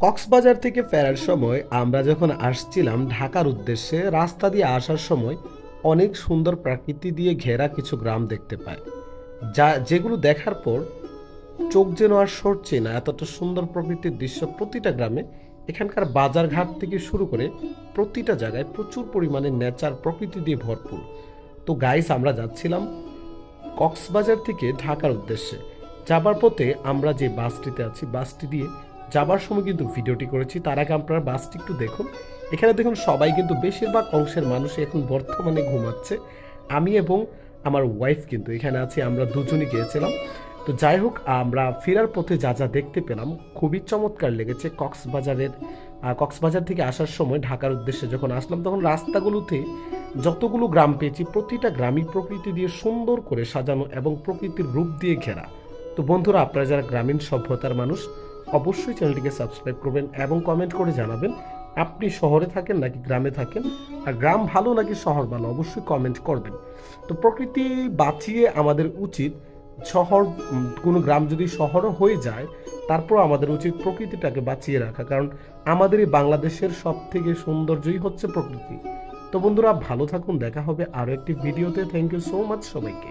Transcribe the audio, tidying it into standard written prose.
কক্সবাজার থেকে ফেরার সময় আমরা যখন আসছিলাম ঢাকার উদ্দেশ্যে, রাস্তা দিয়ে আসার সময় অনেক সুন্দর প্রকৃতি দিয়ে ঘেরা কিছু গ্রাম দেখতে পাই, যেগুলো দেখার পর চোখ যেন আর সরছে না। এতটা সুন্দর প্রকৃতির দৃশ্য প্রতিটা গ্রামে। এখানকার বাজারঘাট থেকে শুরু করে প্রতিটা জায়গায় প্রচুর পরিমাণে নেচার, প্রকৃতি দিয়ে ভরপুর। তো গাইস, আমরা যাচ্ছিলাম কক্সবাজার থেকে ঢাকার উদ্দেশ্যে। যাবার পথে আমরা যে বাসটিতে আছি, বাসটি দিয়ে যাবার সময় কিন্তু ভিডিওটি করেছি। তার আগে আপনারা বাসটি একটু দেখুন। এখানে দেখুন সবাই কিন্তু, বেশিরভাগ অংশের মানুষ এখন বর্তমানে ঘুমাচ্ছে। আমি এবং আমার ওয়াইফ কিন্তু এখানে আছি, আমরা দুজনই গিয়েছিলাম। তো যাই হোক, আমরা ফেরার পথে যা যা দেখতে পেলাম খুবই চমৎকার লেগেছে। কক্সবাজার থেকে আসার সময় ঢাকার উদ্দেশ্যে যখন আসলাম, তখন রাস্তাগুলোতে যতগুলো গ্রাম পেয়েছি প্রতিটা গ্রামই প্রকৃতি দিয়ে সুন্দর করে সাজানো এবং প্রকৃতির রূপ দিয়ে ঘেরা। তো বন্ধুরা, আপনারা যারা গ্রামীণ সভ্যতার মানুষ, অবশ্যই চ্যানেলটিকে সাবস্ক্রাইব করবেন এবং কমেন্ট করে জানাবেন আপনি শহরে থাকেন নাকি গ্রামে থাকেন, আর গ্রাম ভালো নাকি শহর ভালো, অবশ্যই কমেন্ট করবেন। তো প্রকৃতি বাঁচিয়ে আমাদের উচিত, শহর কোনো গ্রাম যদি শহরও হয়ে যায়, তারপর আমাদের উচিত প্রকৃতিটাকে বাঁচিয়ে রাখা, কারণ আমাদের এই বাংলাদেশের সব থেকে সৌন্দর্যই হচ্ছে প্রকৃতি। তো বন্ধুরা, ভালো থাকুন, দেখা হবে আরও একটি ভিডিওতে। থ্যাংক ইউ সো মাচ সবাইকে।